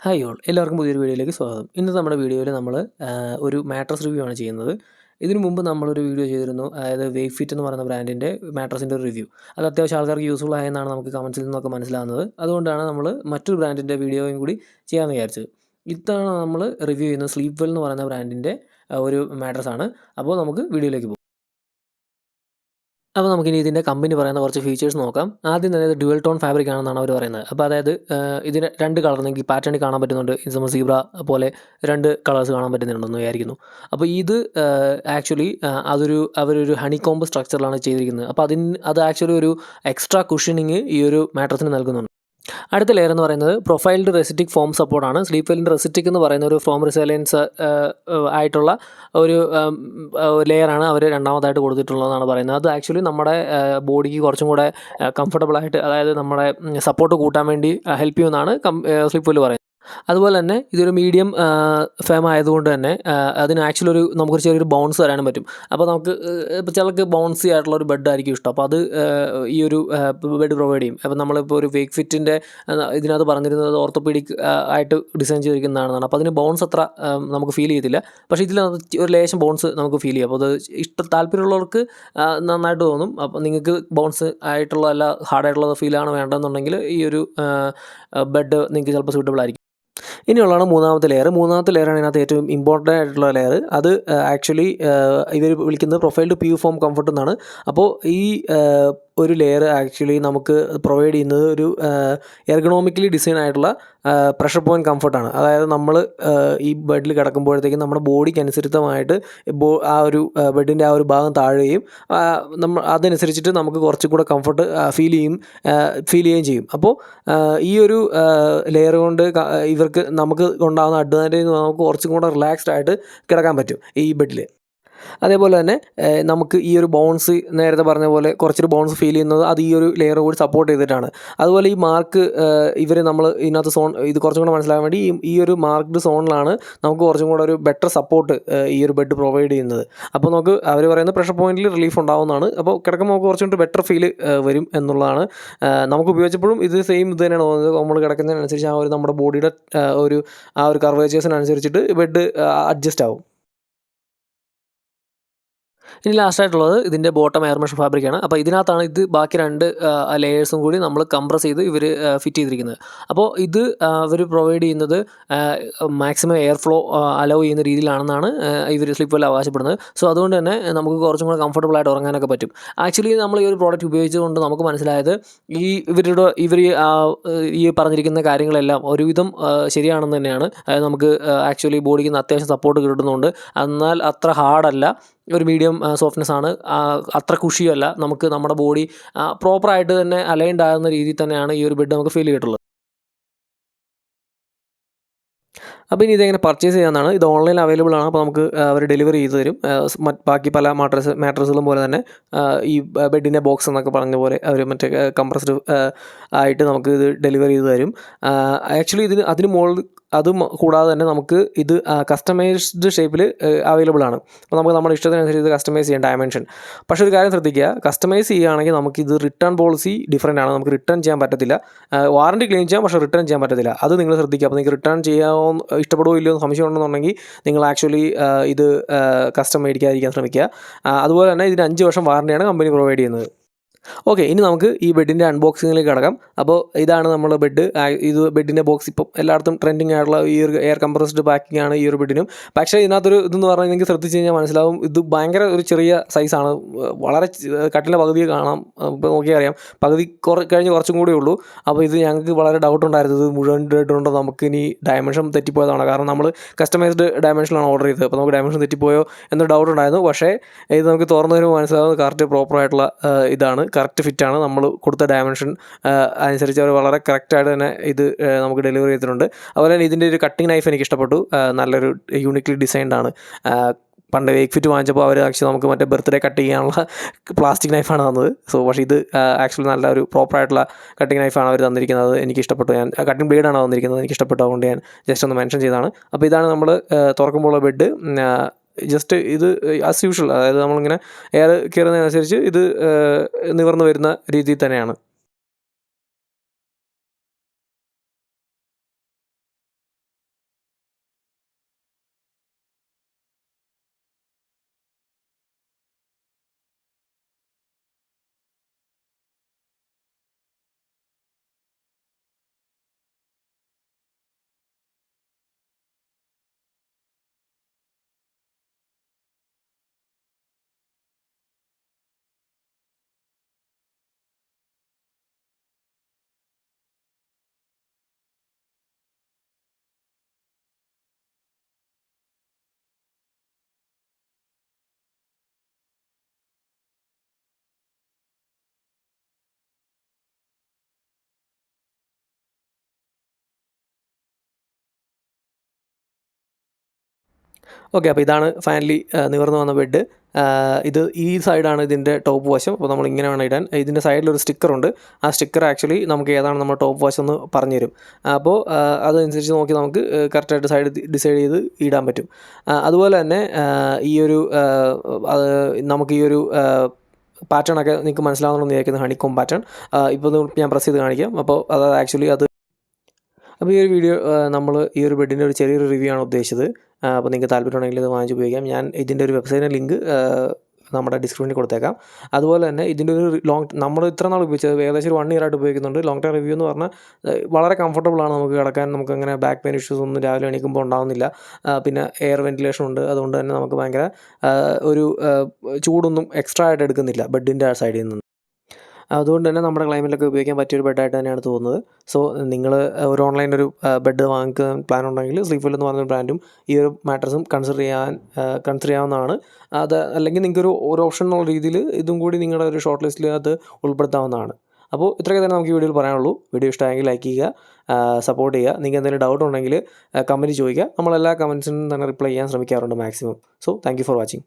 Hi all എല്ലാവർക്കും പുതിയൊരു വീഡിയോയിലേക്ക് സ്വാഗതം. ഇന്നത്തെ നമ്മുടെ വീഡിയോയിൽ നമ്മൾ ഒരു മാട്രസ് റിവ്യൂ ആണ് ചെയ്യുന്നത്. ഇതിനു മുമ്പ് നമ്മളൊരു വീഡിയോ ചെയ്തിരുന്നു. അതായത് വേക്ക് ഫിറ്റ് എന്ന് പറയുന്ന ബ്രാൻഡിൻ്റെ മാട്രസിൻ്റെ ഒരു റിവ്യൂ. അത് അത്യാവശ്യം ആൾക്കാർക്ക് യൂസ്ഫുൾ ആയെന്നാണ് നമുക്ക് കമൻസിൽ നിന്നൊക്കെ മനസ്സിലാകുന്നത്. അതുകൊണ്ടാണ് നമ്മൾ മറ്റൊരു ബ്രാൻഡിൻ്റെ വീഡിയോയും കൂടി ചെയ്യാമെന്ന് വിചാരിച്ചത്. ഇത്തവണ നമ്മൾ റിവ്യൂ ചെയ്യുന്നത് സ്ലീപ്പ് വെൽ എന്ന് പറയുന്ന ബ്രാൻഡിൻ്റെ ഒരു മാട്രസ് ആണ്. അപ്പോൾ നമുക്ക് വീഡിയോയിലേക്ക് പോകാം. അപ്പോൾ നമുക്കിനി ഇതിൻ്റെ കമ്പനി പറയുന്ന കുറച്ച് ഫീച്ചേഴ്സ് നോക്കാം. ആദ്യം തന്നെ ഇത് ഡ്യുവൽ ടോൺ ഫാബ്രിക് ആണെന്നാണ് അവർ പറയുന്നത്. അപ്പോൾ അതായത് ഇതിന് 2 കളർ നിങ്ങൾക്ക് പാറ്റേണിൽ കാണാൻ പറ്റുന്നുണ്ട്. നമ്മൾ സീബ്ര പോലെ 2 കളേഴ്സ് കാണാൻ പറ്റുന്നുണ്ടെന്ന് വിചാരിക്കുന്നു. അപ്പോൾ ഇത് ആക്ച്വലി അവരൊരു ഹണികോംബ് സ്ട്രക്ചറിലാണ് ചെയ്തിരിക്കുന്നത്. അപ്പോൾ അത് ആക്ച്വലി ഒരു എക്സ്ട്രാ കുഷനിങ് ഈ ഒരു മാട്രസിന് നൽകുന്നുണ്ട്. അടുത്ത ലെയർ എന്ന് പറയുന്നത് പ്രൊഫൈൽഡ് റെസിറ്റിക് ഫോം സപ്പോർട്ടാണ്. സ്ലീപ്പ് വെല്ലിൻ്റെ റെസിറ്റിക് എന്ന് പറയുന്ന ഒരു ഫോം റിസൈലൻസ് ആയിട്ടുള്ള ഒരു ലെയറാണ് അവർ രണ്ടാമതായിട്ട് കൊടുത്തിട്ടുള്ളതെന്നാണ് പറയുന്നത്. അത് ആക്ച്വലി നമ്മുടെ ബോഡിക്ക് കുറച്ചും കൂടെ കംഫർട്ടബിളായിട്ട്, അതായത് നമ്മുടെ സപ്പോർട്ട് കൂട്ടാൻ വേണ്ടി ഹെൽപ്പ് ചെയ്യുമെന്നാണ് സ്ലീപ്പ് വെല്ല് പറയുന്നത്. അതുപോലെ തന്നെ ഇതൊരു മീഡിയം ഫേം ആയതുകൊണ്ട് തന്നെ അതിന് ആക്ച്വലി നമുക്കൊരു ചെറിയൊരു ബൗൺസ് തരാനും പറ്റും. അപ്പോൾ നമുക്ക് ഇപ്പോൾ ചിലർക്ക് ബൗൺസി ആയിട്ടുള്ള ഒരു ബെഡ് ആയിരിക്കും ഇഷ്ടം. അപ്പോൾ അത് ഈ ഒരു ബെഡ് പ്രൊവൈഡ് ചെയ്യും. അപ്പോൾ നമ്മളിപ്പോൾ ഒരു വേക്ക് ഫിറ്റിൻ്റെ ഇതിനകത്ത് പറഞ്ഞിരുന്നത് ഓർത്തോപീഡിക് ആയിട്ട് ഡിസൈൻ ചെയ്തിരിക്കുന്നതാണെന്നാണ്. അപ്പോൾ അതിന് ബൗൺസ് അത്ര നമുക്ക് ഫീൽ ചെയ്യത്തില്ല. പക്ഷേ ഇതിൽ ഒരു ലേശം ബൗൺസ് നമുക്ക് ഫീൽ ചെയ്യും. അപ്പോൾ അത് താല്പര്യമുള്ളവർക്ക് നന്നായിട്ട് തോന്നും. അപ്പോൾ നിങ്ങൾക്ക് ബൗൺസ് ആയിട്ടുള്ള അല്ല ഹാർഡായിട്ടുള്ള ഫീലാണ് വേണ്ടതെന്നുണ്ടെങ്കിൽ ഈ ഒരു ബെഡ് നിങ്ങൾക്ക് ചിലപ്പോൾ സൂട്ടബിൾ ആയിരിക്കും. ഇനിയുള്ളതാണ് മൂന്നാമത്തെ ലെയറാണ് ഇതിനകത്ത് ഏറ്റവും ഇമ്പോർട്ടൻ്റ് ആയിട്ടുള്ള ലെയർ. അത് ആക്ച്വലി ഇവർ വിളിക്കുന്നത് പ്രൊഫൈൽഡ് പ്യൂ ഫോം കംഫർട്ട് എന്നാണ്. അപ്പോൾ ഈ ഒരു ലെയർ ആക്ച്വലി നമുക്ക് പ്രൊവൈഡ് ചെയ്യുന്നത് ഒരു എർഗണോമിക്കലി ഡിസൈൻ ആയിട്ടുള്ള പ്രഷർ പോയിൻറ്റ് കംഫർട്ടാണ്. അതായത് നമ്മൾ ഈ ബെഡിൽ കിടക്കുമ്പോഴത്തേക്കും നമ്മുടെ ബോഡിക്ക് അനുസരിതമായിട്ട് ആ ഒരു ബെഡിൻ്റെ ആ ഒരു ഭാഗം താഴുകയും അതനുസരിച്ചിട്ട് നമുക്ക് കുറച്ചും കൂടെ കംഫർട്ട് ഫീൽ ചെയ്യുകയും ചെയ്യും. അപ്പോൾ ഈ ഒരു ലെയർ കൊണ്ട് നമുക്ക് ഉണ്ടാകുന്ന അഡ്വാൻറ്റേജ് നമുക്ക് കുറച്ചും കൂടെ റിലാക്സ്ഡ് ആയിട്ട് കിടക്കാൻ പറ്റും ഈ ബെഡിൽ. അതേപോലെ തന്നെ നമുക്ക് ഈ ഒരു ബൗൺസ് നേരത്തെ പറഞ്ഞ പോലെ കുറച്ചൊരു ബൗൺസ് ഫീൽ ചെയ്യുന്നത് അത് ഈ ഒരു ലെയർ കൂടി സപ്പോർട്ട് ചെയ്തിട്ടാണ്. അതുപോലെ ഈ മാർക്ക് നമ്മൾ ഇതിനകത്ത് ഇത് കുറച്ചും കൂടെ മനസ്സിലാക്കാൻ വേണ്ടി ഈ ഒരു മാർക്ക്ഡ് സോണിലാണ് നമുക്ക് കുറച്ചും കൂടെ ഒരു ബെറ്റർ സപ്പോർട്ട് ഈ ഒരു ബെഡ് പ്രൊവൈഡ് ചെയ്യുന്നത്. അപ്പോൾ നമുക്ക് അവർ പറയുന്നത് പ്രഷർ പോയിന്റിൽ റിലീഫ് ഉണ്ടാവുന്നതാണ്. അപ്പോൾ കിടക്കുമ്പോൾ നമുക്ക് കുറച്ചും കൂടി ബെറ്റർ ഫീൽ വരും എന്നുള്ളതാണ്. നമുക്ക് ഉപയോഗിച്ചപ്പോഴും ഇത് സെയിം ഇത് തന്നെയാണ് തോന്നുന്നത്. നമ്മൾ കിടക്കുന്നതിനനുസരിച്ച് നമ്മുടെ ബോഡിയുടെ ആ ഒരു കർവേച്ചേഴ്സിനനുസരിച്ചിട്ട് ബെഡ് അഡ്ജസ്റ്റ് ആവും. ഇനി ലാസ്റ്റായിട്ടുള്ളത് ഇതിൻ്റെ ബോട്ടം എയർ മെഷ് ഫാബ്രിക്കാണ്. അപ്പോൾ ഇതിനകത്താണ് ബാക്കി 2 ലെയേഴ്സും കൂടി നമ്മൾ കംപ്രസ് ചെയ്ത് ഇവർ ഫിറ്റ് ചെയ്തിരിക്കുന്നത്. അപ്പോൾ ഇത് അവർ പ്രൊവൈഡ് ചെയ്യുന്നത് മാക്സിമം എയർ ഫ്ലോ അലോ ചെയ്യുന്ന രീതിയിലാണെന്നാണ് ഇവർ സ്ലീപ്പ് വെൽ അവകാശപ്പെടുന്നത്. സോ അതുകൊണ്ട് തന്നെ നമുക്ക് കുറച്ചും കൂടെ കംഫർട്ടബിളായിട്ട് ഉറങ്ങാനൊക്കെ പറ്റും. ആക്ച്വലി നമ്മൾ ഈ ഒരു പ്രോഡക്റ്റ് ഉപയോഗിച്ചുകൊണ്ട് നമുക്ക് മനസ്സിലായത് ഇവർ ഈ പറഞ്ഞിരിക്കുന്ന കാര്യങ്ങളെല്ലാം ഒരുവിധം ശരിയാണെന്ന് തന്നെയാണ്. അതായത് നമുക്ക് ആക്ച്വലി ബോഡിക്ക് അത്യാവശ്യം സപ്പോർട്ട് കിട്ടുന്നുണ്ട്. എന്നാൽ അത്ര ഹാർഡല്ല, ഒരു മീഡിയം സോഫ്റ്റ്നെസ് ആണ്. അത്ര കുഷിയല്ല. നമുക്ക് നമ്മുടെ ബോഡി പ്രോപ്പറായിട്ട് തന്നെ അലൈൻഡ് ആകുന്ന രീതിയിൽ തന്നെയാണ് ഈ ഒരു ബെഡ് നമുക്ക് ഫീൽ ചെയ്തിട്ടുള്ളത്. അപ്പോൾ ഇനി ഇതെങ്ങനെ പർച്ചേസ് ചെയ്യാമെന്നാണ്. ഇത് ഓൺലൈനിൽ അവൈലബിൾ ആണ്. അപ്പോൾ നമുക്ക് അവർ ഡെലിവറി ചെയ്ത് തരും. ബാക്കി പല മാട്രസുകളും പോലെ തന്നെ ഈ ബെഡിൻ്റെ ബോക്സ് എന്നൊക്കെ പറഞ്ഞ പോലെ അവർ മറ്റേ കംപ്രസ്ഡ് ആയിട്ട് നമുക്ക് ഇത് ഡെലിവറി ചെയ്ത് തരും. ആക്ച്വലി അതിന് മുകളിൽ കൂടാതെ തന്നെ നമുക്ക് ഇത് കസ്റ്റമൈസ്ഡ് ഷേപ്പിൽ അവൈലബിൾ ആണ്. അപ്പോൾ നമുക്ക് നമ്മുടെ ഇഷ്ടത്തിനനുസരിച്ച് ഇത് കസ്റ്റമൈസ് ചെയ്യാം ഡയമെൻഷൻ. പക്ഷേ ഒരു കാര്യം ശ്രദ്ധിക്കുക, കസ്റ്റമൈസ് ചെയ്യുകയാണെങ്കിൽ നമുക്കിത് റിട്ടേൺ പോളിസി ഡിഫറൻ്റ് ആണ്. നമുക്ക് റിട്ടേൺ ചെയ്യാൻ പറ്റത്തില്ല. വാറണ്ടി ക്ലെയിം ചെയ്യാം, പക്ഷേ റിട്ടേൺ ചെയ്യാൻ പറ്റത്തില്ല. അത് നിങ്ങൾ ശ്രദ്ധിക്കുക. അപ്പോൾ നിങ്ങൾക്ക് റിട്ടേൺ ചെയ്യാമോ, ഇഷ്ടപ്പെടുമോ ഇല്ലയോ എന്ന് സംശയം ഉണ്ടെന്നുണ്ടെങ്കിൽ നിങ്ങൾ ആക്ച്വലി ഇത് കസ്റ്റം മേടിക്കാതിരിക്കാൻ ശ്രമിക്കുക. അതുപോലെ തന്നെ ഇതിന് 5 വർഷം വാറണ്ടിയാണ് കമ്പനി പ്രൊവൈഡ് ചെയ്യുന്നത്. ഓക്കെ, ഇനി നമുക്ക് ഈ ബെഡിൻ്റെ അൺബോക്സിങ്ങിലേക്ക് കടക്കാം. അപ്പോൾ ഇതാണ് നമ്മുടെ ബെഡ്. ഇത് ബെഡിൻ്റെ ബോക്സ് ഇപ്പം എല്ലായിടത്തും ട്രെൻഡിങ് ആയിട്ടുള്ള ഈ ഒരു എയർ കംപ്രസ്ഡ് പാക്കിംഗ് ആണ് ഈ ഒരു ബെഡിനും. പക്ഷേ ഇതിനകത്തൊരു ഇതെന്ന് പറഞ്ഞാൽ നിങ്ങൾക്ക് ശ്രദ്ധിച്ച് കഴിഞ്ഞാൽ മനസ്സിലാവും, ഇത് ഭയങ്കര ഒരു ചെറിയ സൈസാണ്. വളരെ കട്ടിലെ പകുതിയെ കാണാം. ഇപ്പോൾ നോക്കിയാൽ അറിയാം, പകുതി കഴിഞ്ഞ് കുറച്ചും കൂടിയേ ഉള്ളൂ. അപ്പോൾ ഇത് ഞങ്ങൾക്ക് വളരെ ഡൗട്ട് ഉണ്ടായിരുന്നു, ഇത് മുഴുവൻ ഇട്ടുണ്ടോ, നമുക്ക് ഇനി ഡയമെൻഷൻ തെറ്റിപ്പോയതാണ്. കാരണം നമ്മൾ കസ്റ്റമൈസ്ഡ് ഡയമെൻഷനാണ് ഓർഡർ ചെയ്തത്. അപ്പോൾ നമുക്ക് ഡയമെൻഷൻ തെറ്റിപ്പോയോ എന്നൊരു ഡൗട്ട് ഉണ്ടായിരുന്നു. പക്ഷേ ഇത് നമുക്ക് തുറന്നു വരുമ്പോൾ മനസ്സിലാവുന്നത് കറക്റ്റ് പ്രോപ്പറായിട്ടുള്ള ഇതാണ്, കറക്റ്റ് ഫിറ്റാണ്. നമ്മൾ കൊടുത്ത ഡയമെൻഷൻ അനുസരിച്ച് അവർ വളരെ കറക്റ്റായിട്ട് തന്നെ ഇത് നമുക്ക് ഡെലിവറി ചെയ്തിട്ടുണ്ട്. അതുപോലെ തന്നെ ഇതിൻ്റെ ഒരു കട്ടിങ് നൈഫ് എനിക്ക് ഇഷ്ടപ്പെട്ടു. നല്ലൊരു യൂണിക്ലി ഡിസൈൻഡ് ആണ്. പണ്ട് വേക്ക് ഫിറ്റ് വാങ്ങിച്ചപ്പോൾ അവർ ആക്ച്വലി നമുക്ക് മറ്റേ ബർത്ത്ഡേ കട്ട് ചെയ്യാനുള്ള പ്ലാസ്റ്റിക് നൈഫാണ് തന്നത്. പക്ഷേ ഇത് ആക്ച്വലി നല്ല ഒരു പ്രോപ്പറായിട്ടുള്ള കട്ടിങ് നൈഫാണ് അവർ തന്നിരിക്കുന്നത്. എനിക്ക് ഇഷ്ടപ്പെട്ടു. കട്ടിങ് ബ്ലേഡാണ് തന്നിരിക്കുന്നത്, എനിക്ക് ഇഷ്ടപ്പെട്ടു. അതുകൊണ്ട് ഞാൻ ജസ്റ്റ് ഒന്ന് മെൻഷൻ ചെയ്തതാണ്. അപ്പോൾ ഇതാണ് നമ്മൾ തുറക്കുമ്പോഴുള്ള ബെഡ്. ജസ്റ്റ് ഇത് ആസ് യൂഷ്വൽ, അതായത് നമ്മളിങ്ങനെ എയർ കയറുന്നതിനനുസരിച്ച് ഇത് നിവർന്ന് വരുന്ന രീതിയിൽ തന്നെയാണ്. ഓക്കെ, അപ്പോൾ ഇതാണ് ഫൈനലി നിവർന്നു വന്ന ബെഡ്. ഇത് ഈ സൈഡാണ് ഇതിൻ്റെ ടോപ്പ് വശം. അപ്പോൾ നമ്മൾ ഇങ്ങനെ വേണം ഇടാൻ. ഇതിൻ്റെ സൈഡിലൊരു സ്റ്റിക്കറുണ്ട്. ആ സ്റ്റിക്കർ ആക്ച്വലി നമുക്ക് ഏതാണ് നമ്മുടെ ടോപ്പ് വശം എന്ന് പറഞ്ഞു തരും. അപ്പോൾ അതനുസരിച്ച് നോക്കി നമുക്ക് കറക്റ്റായിട്ട് സൈഡ് ഡിസൈഡ് ചെയ്ത് ഇടാൻ പറ്റും. അതുപോലെ തന്നെ ഈ ഒരു നമുക്ക് ഈ ഒരു പാറ്റേണൊക്കെ നിങ്ങൾക്ക് മനസ്സിലാവുന്നതെന്ന് വിചാരിക്കുന്നത് ഹണിക്കോം പാറ്റേൺ. ഇപ്പോൾ ഞാൻ പ്രസ് ചെയ്ത് കാണിക്കാം. അപ്പോൾ അത് ആക്ച്വലി അത് അപ്പോൾ ഈ ഒരു വീഡിയോ നമ്മൾ ഈ ഒരു ബെഡിൻ്റെ ഒരു ചെറിയൊരു റിവ്യൂ ആണ് ഉദ്ദേശിച്ചത്. അപ്പോൾ നിങ്ങൾക്ക് താല്പര്യമുണ്ടെങ്കിൽ ഇത് വാങ്ങിച്ച് ഉപയോഗിക്കാം. ഞാൻ ഇതിൻ്റെ ഒരു വെബ്സൈറ്റിൻ്റെ ലിങ്ക് നമ്മുടെ ഡിസ്ക്രിപ്ഷനിൽ കൊടുത്തേക്കാം. അതുപോലെ തന്നെ ഇതിൻ്റെ ഒരു നമ്മൾ ഇത്ര നാൾ ഉപയോഗിച്ചത് ഏകദേശം ഒരു 1 ഇയർ ആയിട്ട് ഉപയോഗിക്കുന്നുണ്ട്. ലോങ് ടൈം റിവ്യൂ എന്ന് പറഞ്ഞാൽ വളരെ കംഫർട്ടബിളാണ് നമുക്ക് കിടക്കാൻ. നമുക്കങ്ങനെ ബാക്ക് പെയിൻ ഇഷ്യൂസ് ഒന്നും രാവിലെ എണീക്കുമ്പോൾ ഉണ്ടാകുന്നില്ല. പിന്നെ എയർ വെൻറ്റിലേഷൻ ഉണ്ട്. അതുകൊണ്ട് തന്നെ നമുക്ക് ഭയങ്കര ഒരു ചൂടൊന്നും എക്സ്ട്രാ ആയിട്ട് എടുക്കുന്നില്ല ബെഡിൻ്റെ ആ സൈഡിൽ നിന്ന്. അതുകൊണ്ട് തന്നെ നമ്മുടെ ക്ലൈമറ്റിലൊക്കെ ഉപയോഗിക്കാൻ പറ്റിയൊരു ബെഡായിട്ട് തന്നെയാണ് തോന്നുന്നത്. സോ നിങ്ങൾ ഒരു ഓൺലൈനിലൊരു ബെഡ് വാങ്ങിക്കാൻ പ്ലാൻ ഉണ്ടെങ്കിൽ സ്ലീപ്വെൽ എന്ന് പറഞ്ഞൊരു ബ്രാൻഡും ഈ ഒരു മാട്രസും കൺസിഡർ ചെയ്യാവുന്നതാണ്. അത് അല്ലെങ്കിൽ നിങ്ങൾക്കൊരു ഓപ്ഷൻ എന്നുള്ള രീതിയിൽ ഇതും കൂടി നിങ്ങളുടെ ഒരു ഷോർട്ട് ലിസ്റ്റിൽ അത് ഉൾപ്പെടുത്താവുന്നതാണ്. അപ്പോൾ ഇത്രയൊക്കെ തന്നെ നമുക്ക് ഈ വീഡിയോയിൽ പറയാനുള്ളൂ. വീഡിയോ ഇഷ്ടമായെങ്കിൽ ലൈക്ക് ചെയ്യുക, സപ്പോർട്ട് ചെയ്യുക. നിങ്ങൾക്ക് എന്തെങ്കിലും ഡൗട്ട് ഉണ്ടെങ്കിൽ കമൻറ്റ് ചോദിക്കുക. നമ്മളെല്ലാ കമൻറ്റ്സിനും തന്നെ റിപ്ലൈ ചെയ്യാൻ ശ്രമിക്കാറുണ്ട് maximum. So thank you for watching.